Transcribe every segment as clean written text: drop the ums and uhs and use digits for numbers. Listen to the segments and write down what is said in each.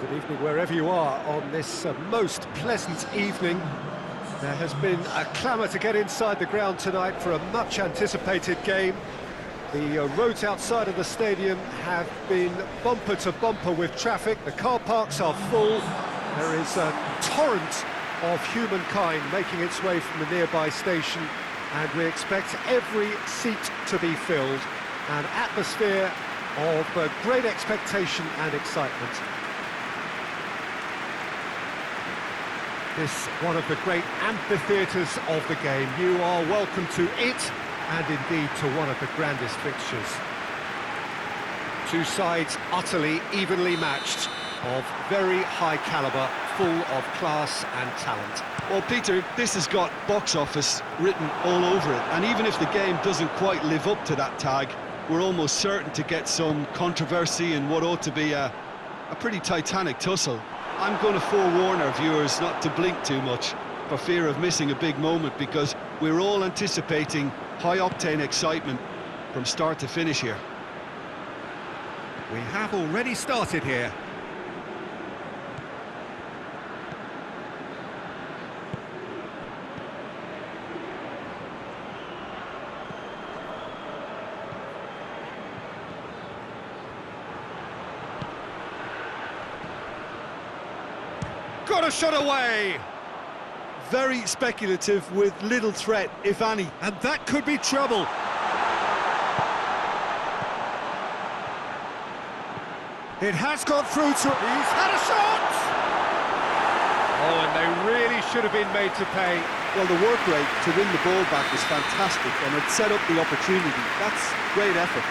Good evening wherever you are on this most pleasant evening. There has been a clamour to get inside the ground tonight for a much-anticipated game. The roads outside of the stadium have been bumper to bumper with traffic. The car parks are full. There is a torrent of humankind making its way from the nearby station, and we expect every seat to be filled. An atmosphere of great expectation and excitement. This one of the great amphitheatres of the game. You are welcome to it, and indeed to one of the grandest fixtures. Two sides utterly evenly matched, of very high calibre, full of class and talent. Well, Peter, this has got box office written all over it, and even if the game doesn't quite live up to that tag, we're almost certain to get some controversy in what ought to be a pretty titanic tussle. I'm going to forewarn our viewers not to blink too much for fear of missing a big moment, because we're all anticipating high-octane excitement from start to finish here. We have already started here. Got a shot away! Very speculative with little threat, if any. And that could be trouble. It has got through to... He's had a shot! Oh, and they really should have been made to pay. Well, the work rate to win the ball back was fantastic, and it set up the opportunity. That's great effort.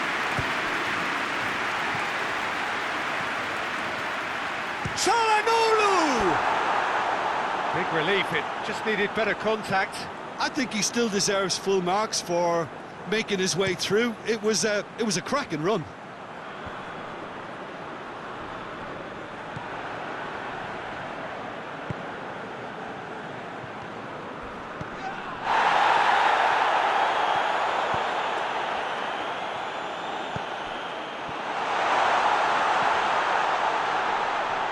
Big relief, it just needed better contact. I think he still deserves full marks for making his way through. It was a cracking run.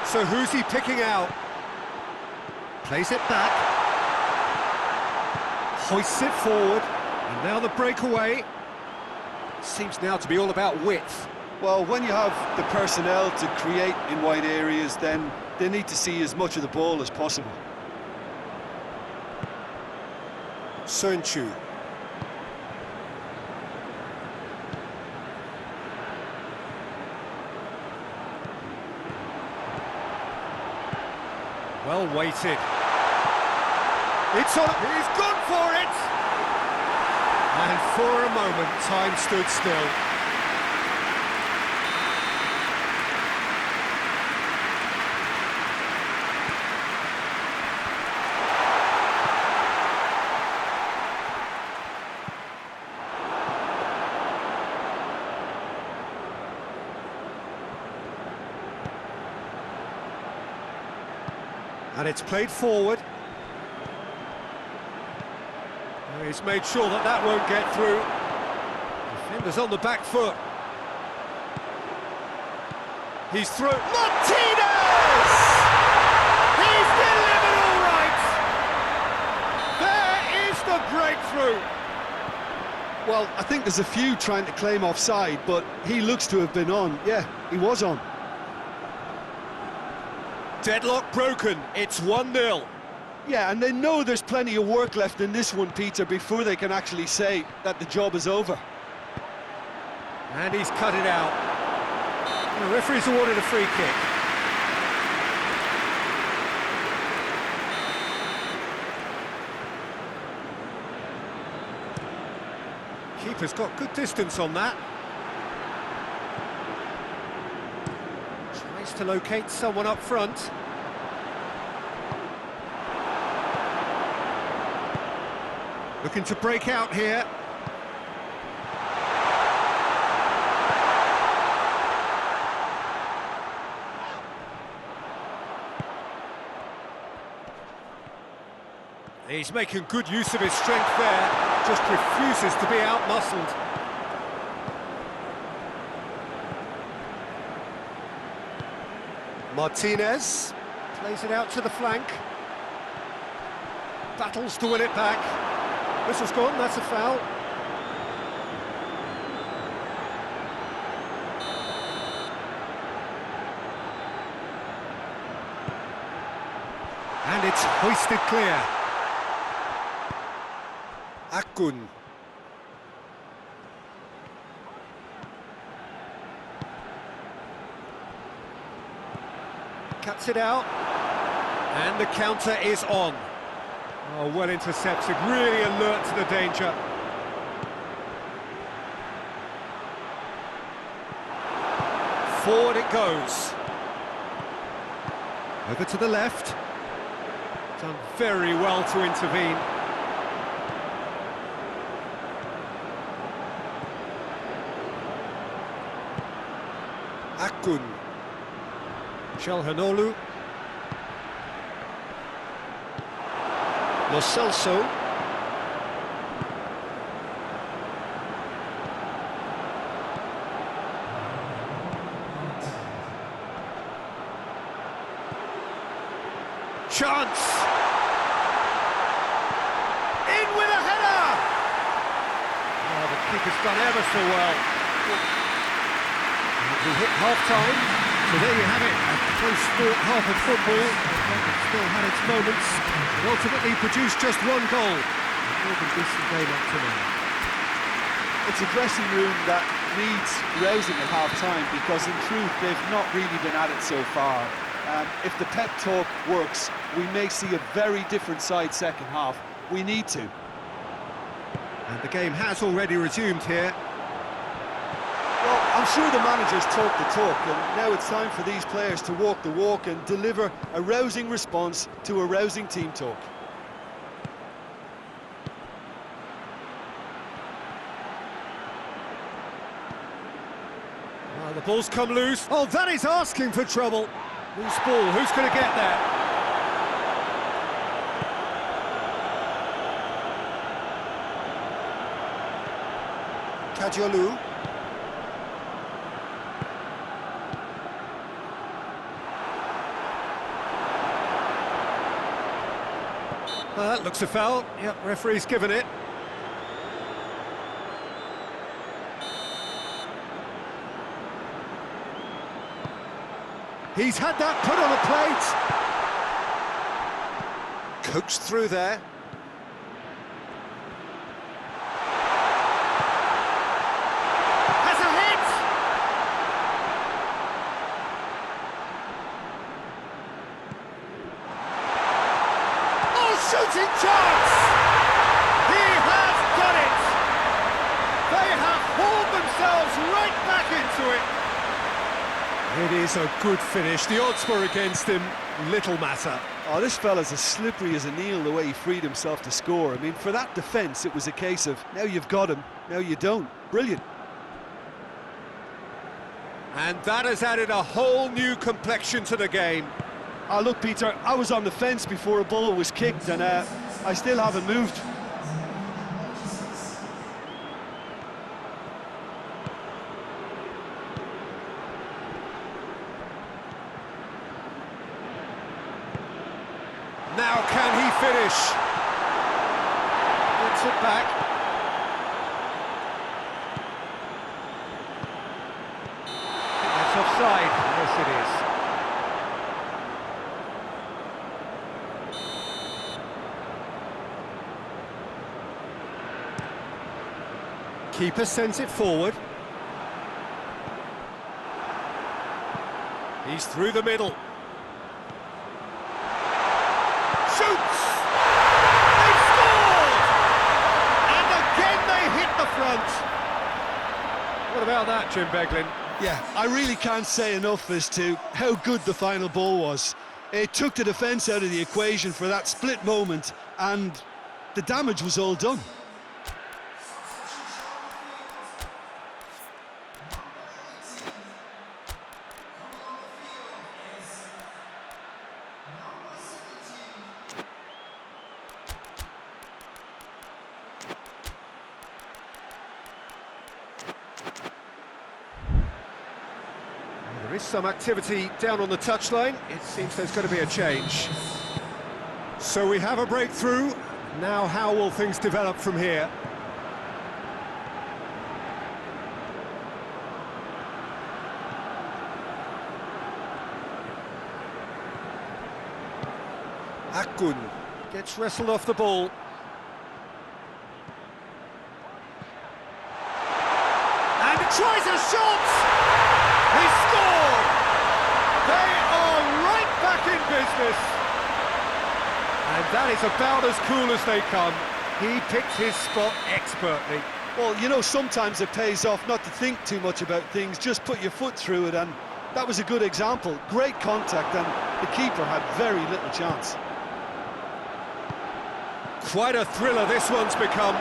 So who's he picking out? Plays it back, hoists it forward, and now the breakaway. Seems now to be all about width. Well, when you have the personnel to create in wide areas, then they need to see as much of the ball as possible. Sönchu. Well weighted. It's on. He's gone for it! And for a moment, time stood still. And it's played forward. He's made sure that that won't get through. Defender's on the back foot. He's through. Martinez! He's delivered all right! There is the breakthrough! Well, I think there's a few trying to claim offside, but he looks to have been on. Yeah, he was on. Deadlock broken, it's 1-0. Yeah, and they know there's plenty of work left in this one, Peter, before they can actually say that the job is over. And he's cut it out. The referee's awarded a free kick. Keeper's got good distance on that. Tries to locate someone up front. Looking to break out here. He's making good use of his strength there, just refuses to be out-muscled. Martinez plays it out to the flank. Battles to win it back. Whistle's gone, that's a foul. And it's hoisted clear. Akun. Cuts it out. And the counter is on. Oh, well intercepted, really alert to the danger. Forward it goes. Over to the left. Done very well to intervene. Akun. Çalhanoğlu. Lo Celso. Chance! In with a header! Oh, the keeper's done ever so well. We hit half-time, so there you have it. A close-fought half of football. It still had its moments. It ultimately produced just one goal. More than decent game up to now. It's a dressing room that needs rousing at half-time because, in truth, they've not really been at it so far. If the pep talk works, we may see a very different side second half. We need to. And the game has already resumed here. Well, I'm sure the manager's talked the talk, and now it's time for these players to walk the walk and deliver a rousing response to a rousing team talk. Well, the ball's come loose. Oh, that is asking for trouble. Loose ball, who's going to get there? Kadiolu. That looks a foul. Yep, referee's given it. He's had that put on a plate. Coaxed through there. Has a hit! Oh, shooting chance! He has done it! They have hauled themselves right back into it. It is a good finish. The odds were against him. Little matter. Oh, this fella's as slippery as a needle the way he freed himself to score. I mean, for that defence, it was a case of, now you've got him, now you don't. Brilliant. And that has added a whole new complexion to the game. Oh, look, Peter, I was on the fence before a ball was kicked, and I still haven't moved. Now can he finish? Gets it back. That's offside. Yes, it is. Keeper sends it forward. He's through the middle. Shoots! They scored! And again they hit the front. What about that, Jim Beglin? Yeah, I really can't say enough as to how good the final ball was. It took the defence out of the equation for that split moment, and the damage was all done. There is some activity down on the touchline. It seems there's going to be a change. So we have a breakthrough. Now how will things develop from here? Akun gets wrestled off the ball. And tries a shot! He scored! They are right back in business. And that is about as cool as they come. He picked his spot expertly. Well, you know, sometimes it pays off not to think too much about things, just put your foot through it, and that was a good example. Great contact, and the keeper had very little chance. Quite a thriller this one's become.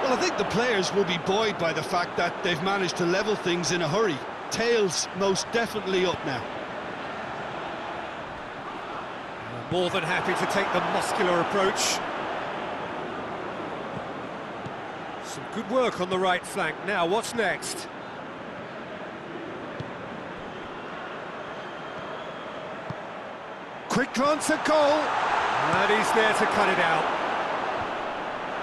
Well, I think the players will be buoyed by the fact that they've managed to level things in a hurry. Tails most definitely up now. More than happy to take the muscular approach. Some good work on the right flank. Now, what's next? Quick glance at goal. And he's there to cut it out.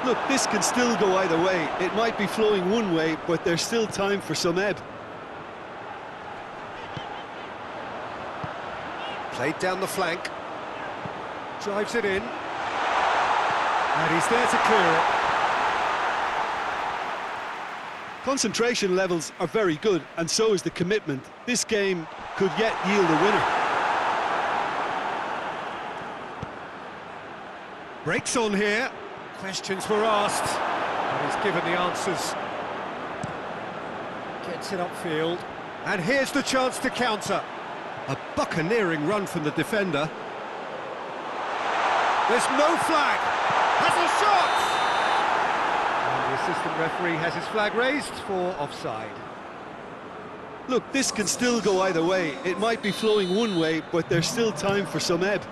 Look, this can still go either way. It might be flowing one way, but there's still time for some ebb. Played down the flank. Drives it in. And he's there to clear it. Concentration levels are very good, and so is the commitment. This game could yet yield a winner. Breaks on here. Questions were asked, and he's given the answers. Gets it upfield, and here's the chance to counter. A buccaneering run from the defender. There's no flag. Has a shot! And the assistant referee has his flag raised for offside. Look, this can still go either way. It might be flowing one way, but there's still time for some ebb.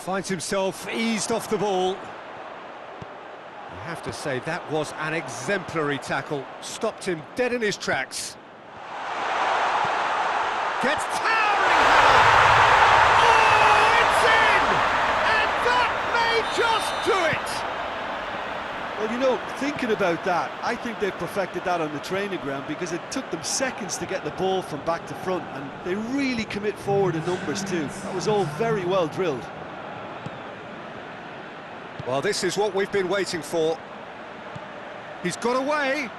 Finds himself eased off the ball. I have to say, that was an exemplary tackle. Stopped him dead in his tracks. Gets towering header! Oh, it's in! And that may just do it! Well, you know, thinking about that, I think they've perfected that on the training ground, because it took them seconds to get the ball from back to front, and they really commit forward in numbers too. That was all very well drilled. Well, this is what we've been waiting for. He's got away.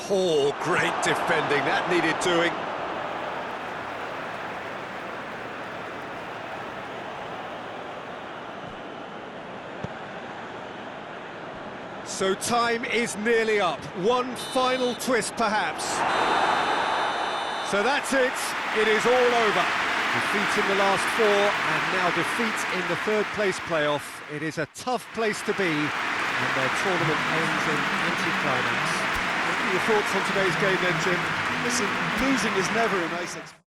Oh, great defending. That needed doing. So time is nearly up. One final twist, perhaps. So that's it. It is all over. Defeat in the last four, and now defeat in the third-place playoff. It is a tough place to be, and their tournament ends in anticlimax. What are your thoughts on today's game then, Jim? Listen, losing is never a nice experience.